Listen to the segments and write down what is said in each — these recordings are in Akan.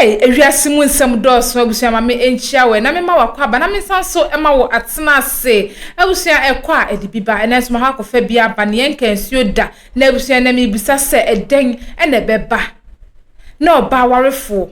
ewiase mu nsem dɔɔso abusua ma me enchia we na me ma wakɔ aba na me sanso ema wo atena ase abusua ekɔ a edibiba ena so ma ha kɔfa bia aba ne yenkansuo da na abusua na me bisa se eden ena beba na oba warefo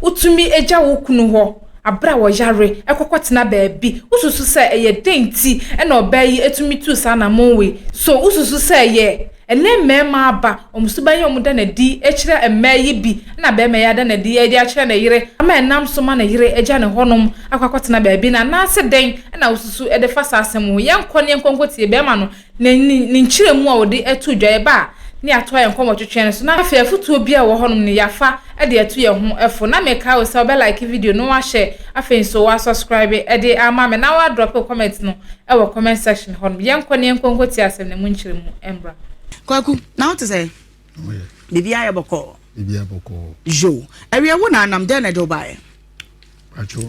utumi eja wo kunu hɔ abra wo yare ekɔkɔtena baabi ususu se eye denti ena oba yi etumi tu sa na monwe so ususu se ye ene mema aba omusuba ye omuda na di ekire emayi bi na be me ya da na di e di akire na yire ama enam so ma na yire eja ne honom akwakɔtena baabi na na ase den na ususu e de fasa asem ye nkɔ ne nkonkotie be ma no ne nkire mu a odi etu dwae ba ni ato ya nkomo twetwe so na afa afutuo bi a wo honom ne yafa e de etu ye ho efo na me ka we se obe like video no wa share afa so wa subscribe e de ama me na wa drop a comment no e wo comment section honom ye nkɔ ne nkonkotie asem ne mu nkire mu embra Kwaku, now to say, Bibia Boko, Jo, every one I'm done at Dubai. Pacho,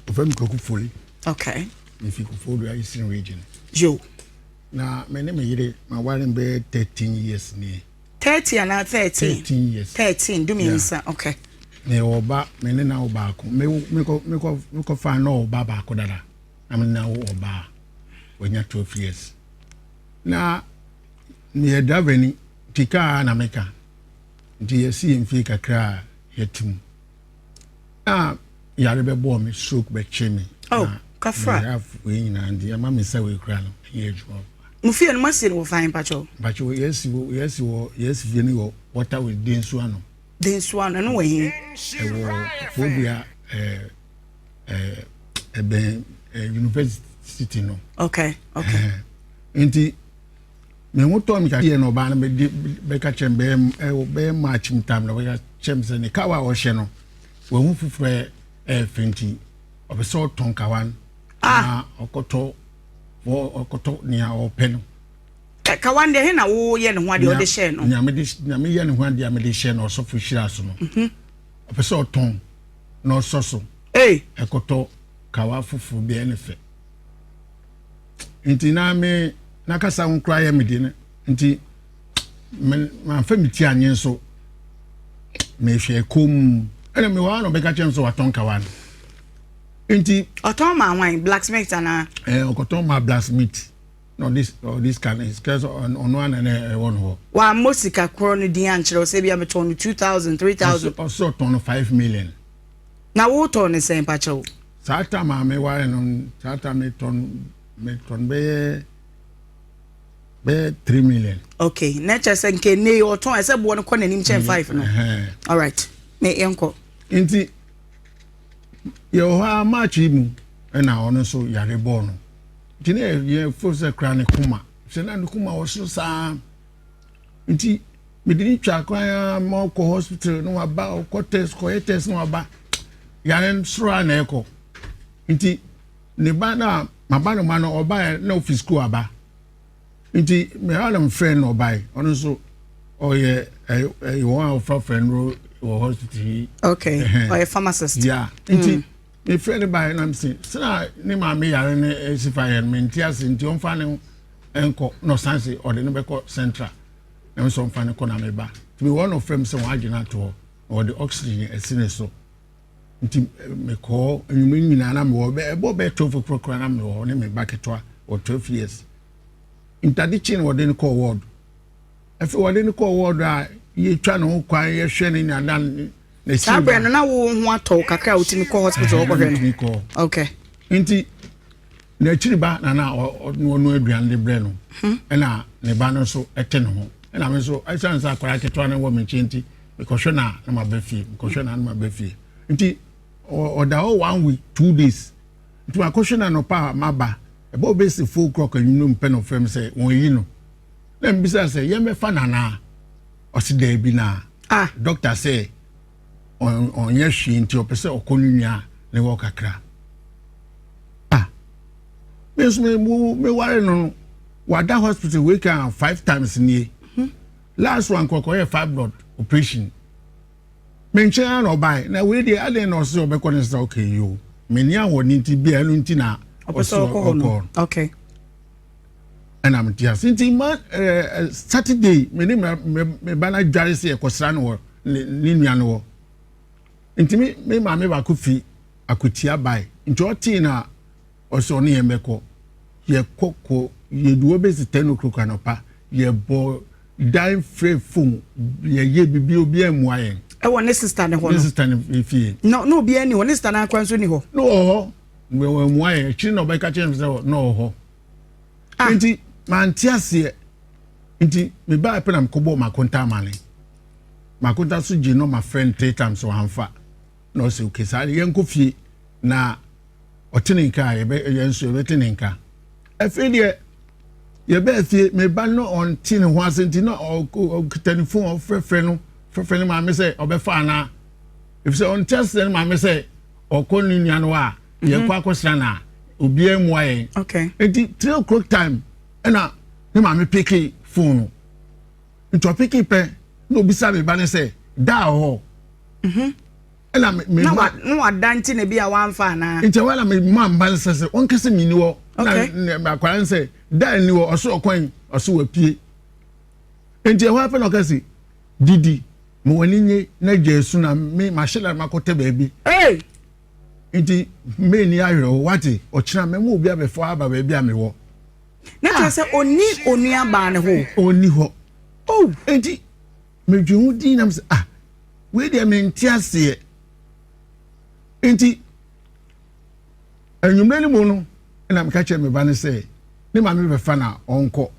of them cook fully. Okay. If you could follow the Eastern region. Jo. Now, my name is my wife in bed 13 years near. 30 and 13. 13 years. 13, do me answer. Okay. Ne oba, mene na oba ko. Me ko fa no oba ba ko dada. Na me na oba. When you 12 years. Na ni daveni tika na meka nti yesi mfi kakra yetim yare be bo me stroke be chemi kafra ya we nyina ndi ama me sa we kra no ye adwuma mu fie no masi no fine pacho yesi fie ni wo water with densu ano no we hin ewo phobia university no okay nti me woto mi ka ye no ba na be ka chem be match mtam na be ka chem se ne ka wa wo hye no wo hu fufure fenti obeso ton kawan okoto ni a ope no kawan de he na wo ye ne ho ade o de hye no nya me ye ne ho ade a me de hye no so fu hira so no obeso ton no so so ekoto kawa fufu bi ene fe nti na me nakasa nkra ya medine nti man famiti anye so me hwe kom ene me wa no be ka chem so waton kawan nti oton ma wan blacksmith na okoton ma blacksmith no this can is cause on one and one ho wa mosika kro no din anchero se bia me ton 2000 3000 also ton 5 million na wo ton ne sen pa chew sata ma me wa no sata me ton be 3 million. Okay, nature senke ne o ton ese bo no ko nanim chen 5 no. All right. Me enko. Inti yo ha match mu na ono so yare ball no. Tine ye force kra ne kuma. Se na ne kuma wo so sa. Inti me dini twa kwa mo ko hospital no aba ko test no aba. Yare sura na eko. Inti ne ba na mabano mano oba na office school aba. Inti me halam friend no buy ono so oye one of friend ro hospital okay oye pharmacist yeah inti me friend buy na msi sina ni ma me yare ne sifa me ntiase nti on fa ne enko no sanse ode ne beko central na so on fa ne ko na me ba to be one of them say one agina to or the oxygen esine so nti me ko enyum nyina na me wo be 12 o'clock na me wo ne me ba ketwa or 12 years interdicting within call word. If you were in call word, you try to acquire your sharing and then the Sabra na wo ho ato kakra uti ko hospital ko hwe. Okay. Inti na chiriba na no aduan de bre no. Na ne ba no so ete no ho. Na me so I chance akwara ketwa na wo me chinti because na ma ba fie, because na ma ba fie. Inti oda 1 week 2 days. Inti akosho na no pa maba. About basic 4 o'clock and you know pen of them say when you know. Then besides say ye me fanana or si there be na doctor say on your she into your person or colunia ne walk akra. Miss me worry no what that hospital we can 5 times near. Last one kokoye 5 blood operation. Mention no buy na we dey allen or so be kon say okay you. Menia woni ti bia no nti na okay. And I'm just thinking, Saturday, me bana jari se ekosra no ni nuano. Intimi me maame ba ko fi akutia bai nti oti na oso ne yemeko ye kokko ye duo be 10 o'clock anopa ye bo dine free phone ye bibi obi amuayen e won sister ne ho no sister ne fi no obi ani won sister na kwanso ni ho no we amuayen chi no be ka chen say no ho nti man tiase nti me ba pe na mkobo makonta mane makonta so je no my friend 3 times so hanfa no se okay sa yen ko fie na otininka ye be yenso be tininka afidie ye be fie me ba no on tin ho asenti na o telephone o frefre no ma me say obefa na if say on test then ma me say okoni nua no a ye kwa kwosra na obi amu ayen okay enti 3 o'clock time na ne ma me pick phone nto pick pe no bisa me ba ne say da ho ela me no adanti na bia wanfa na nti wala me man ban sese on kese mi ni wo na akwara nse da ni wo oso okwan oso wapie nti e wa pe no kese didi mo wani nye na jesu na me mashela makote baabi nti me ni ayro wati okira me mo obi abefo aba baabi a me wo na tell say oni onua ba ne ho oni ho nti me dwu di na me we dey me ntiase nti enyumre ni mo no na me ka che me ba ne say ni ma me be fa na onko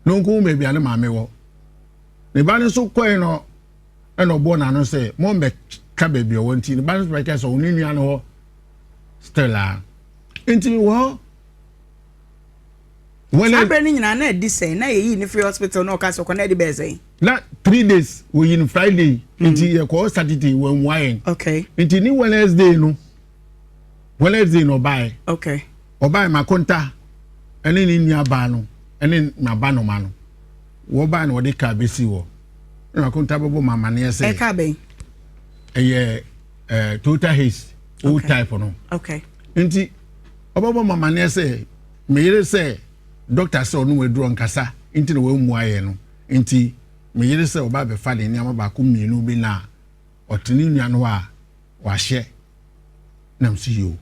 no nko me bia ne ma me wo ne ba ne so koe no e no bo na no say mo be ka be bia wo nti ne ba ne so ka so oni nua no ho stella nti wo when abere ni nyina na di say na ye yi ni free hospital no ka so ko na di be say na 3 days we in Friday nti ye ko Saturday we nwayen okay nti ni Wednesday no buy okay obai makonta ene ni nua ba no ene na ba no ma no wo ba no de ka besi wo na makonta bebo mama ne say e ka be ye total haze old type no okay nti obebo mama ne say me yire say doctor say onu we duro nkasa nti na we mu aye no nti me yire say oba be fa de niam ba ko mienu bi na otini nua no a wa hye na msi yo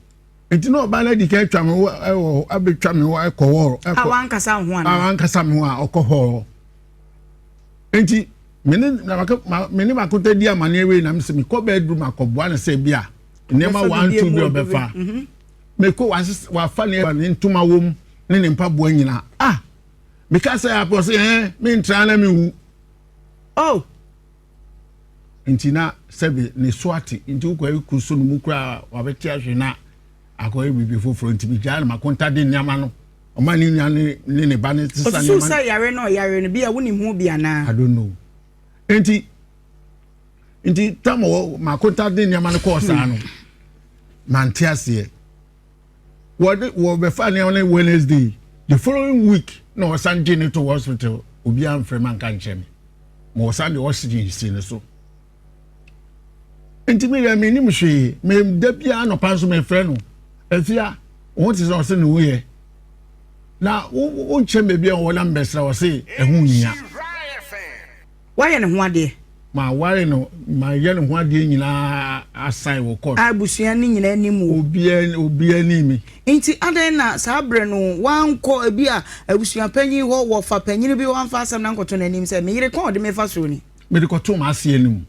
nti no oba na di ka twa me wo abetwa me wo ekoworo awankasa ho ana awankasa me ho a okohoro nti meni makote di amane we na mse me ko bedroom akoboa na say bia nema 1 2 bi obefa me ko wa fa ne ntuma wom ne mpa boa nyina because I was me ntra na me wu nti na sebe ne swati nti ukwa ikuso no mukura wabeti ahwe na akoye bibi foforo nti bigya na makonta de nyama no o ma ni nua ne ba ne tisa nyama so say yare no bia woni hu bia na I don't know nti tamo makonta de nyama no ko sa no mantiase wo be fa ne on Wednesday the following week no sanje ne to hospital obi am free man kan cheme mo sande oxygen si ne so enti me ya me nim hwe me da bia no panso me frɛ no afia won ti so no ye na won cheme bia won na mbesra wo se ehun nya why ne ho ade ma ware no ma ye ne ho ade nyina asai wo court abusua ni nyina animu obi animi nti adan na sabre no wanko ebi a abusua panyin ho wo fa panyin bi wanfa asam na nkoto nanim se me yire kon de me fa so ni me de koto ma ase anim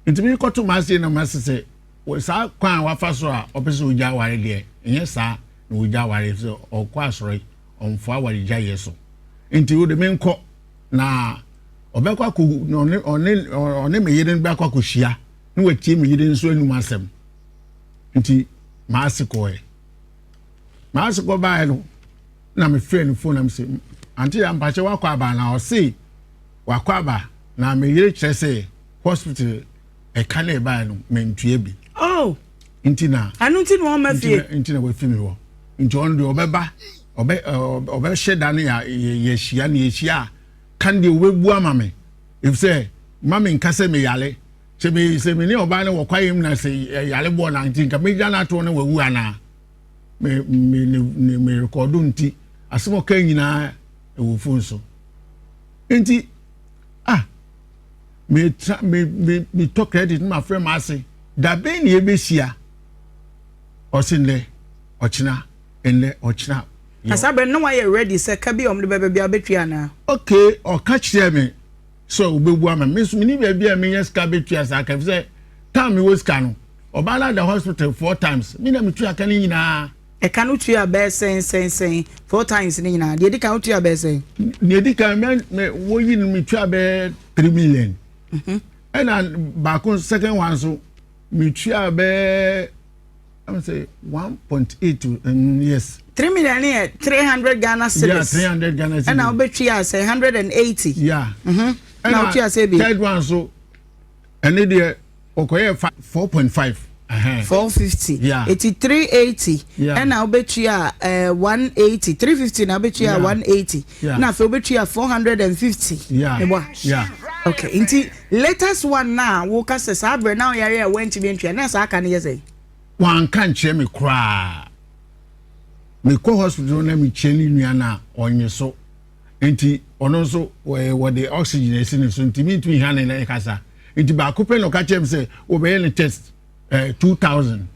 nti me koto ma ase na ma se wo sa kwan wa fa so a opese oja ware de enye sa na oja ware so okwa asori onfo aware ja yeso nti wo de me nko na obekwa ko one me yire nba kwa ko hia na watie me yire nso anum asem nti ma asiko ba no na me friend phone am say anti ya mpache wakwa aba na o say wakwa aba na me yire kire say hospital e ka na ba no me ntue bi nti na anu nti no ma fie nti na we fi me wo nti on de obeba obe sheda na ya hia na hia kan de webu amame if say mama nkase me yale se me ni oba na wokwayem na say yale bo na nti nka me jana to na wewu ana me recordu nti asemo kan nyina e wo phone so nti me talk credit my friend ma say da be ni ebesia osinle ochina enle ochina asabre no why ready say ka bi omde bebe bia betua na okay o ka kire me so obebu ama me so ni bia bia me yes ka betua sa ka say time we ska no obala the hospital 4 times me na me tua ka ni nyina e ka no tua be sen 4 times ni nyina de ka no tua be sen ne di ka me wo yi ni me tua be 3 million and back on second one so me tua be I say 1.8 to yes 3 million 300 Ghana cedis. Yeah, 300 Ghana cedis. And now bet you say 180. Yeah. And now you say third one so and the okay 4.5. 450. Yeah. 380. Yeah. And now bet you 180. 350 now bet you 180. Yeah. Now for bet you 450. Yeah. Yeah. Okay. Inti latest one now wo ka say sabre now yare went to be entry. Na sa aka ne say. One can't cheer me cry. Me co hospital na me cheni nua na onye so enti ono so we the oxygen esi so enti me tumi han na kasa enti ba ko pe no ka chem say we be test 2000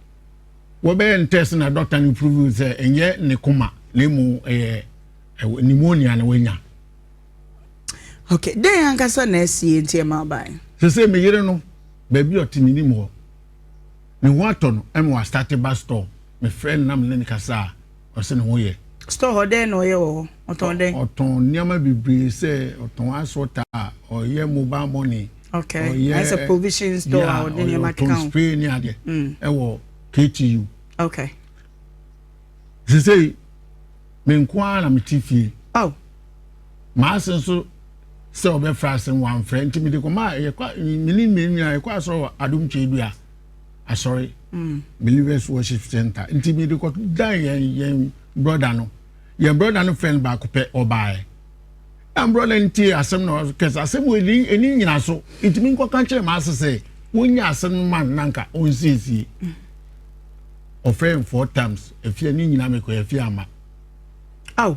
we be test na doctor ni prove say enye ne kuma le mu pneumonia na wenya. Okay, then ankasa na esi enti ma bai se me yire no ba bi otimi ni mo me ho ato no wa start bus store me friend nam ne kasa ose ho ye store ho den no ye wo oton den oton niama bibiri say oton asota o ye mobile money. Okay, as a provision store or then your account spray ni ade e wo KTU. Okay, say me nko na me tifie oh ma senso se obe frasen one friend ti me de ko ma ye kwa me ye kwa so adum chedua sorry believers worship center nti me de ko dan yen brother no friend ba ko pe obae am brother nti asem no kesa asem we eni nyina so nti me ko kan kire ma asese wonya asem man nanka onsisi o friend 4 times if you ni nyina me ko e fi ama oh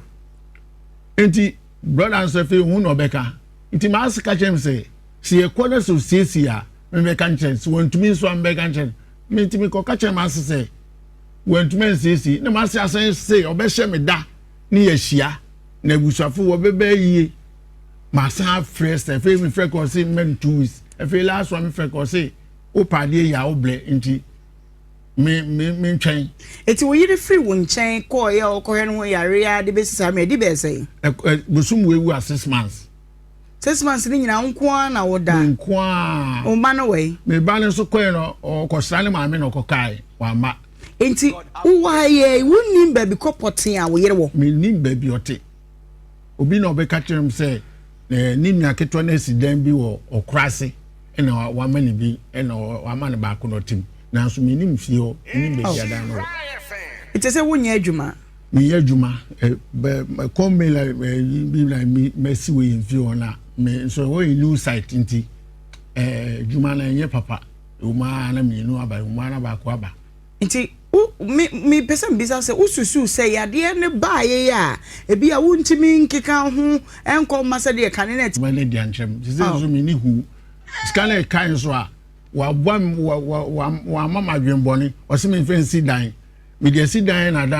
nti brother so fi hu no beka nti ma asika kire me say si e ko na so sisi a me be kan kire so wontumi so am be kan kire me ntimi ko ka kire ma asese wontumi sisi na ma asese say obehye me da ni yahia na busafo wo bebe yie ma sa fresh e fe me fresh ko say men 2 weeks e fe last one me fresh ko say o pade ya o ble nti me ntwen eti wo yire free wo nchen ko ye o ko he no yare ya de be sisa me de be say busum we wu 6 months 6 months ni nyina nko na wo da nko a o ma no we me ba ne so ko no o ko sra ne ma me no ko kai wa ma enti uwa ye wunnim ba bi ko poten a wo yire wo me nim ba bi ote obi na obeka kyerem say ni nua keto na sidan bi wo okrase na wa ma ne bi na wa ma ne ba ko no tim na so me nim fie ho nim be ya da no ite se wonya adwuma me ya adwuma ko me la bi na me si we in fie ho na me so we new site nti adwuma na nye papa o ma na me nu aba o ma na ba ko aba nti me person bisa se ususu se yade ne baaye ya ebi a wuntimi nkeka ho enko masa de kanenet wele di anchem se so me ni hu scanner kan so a wa mama dwenboni o se me fancy dan me de si dan na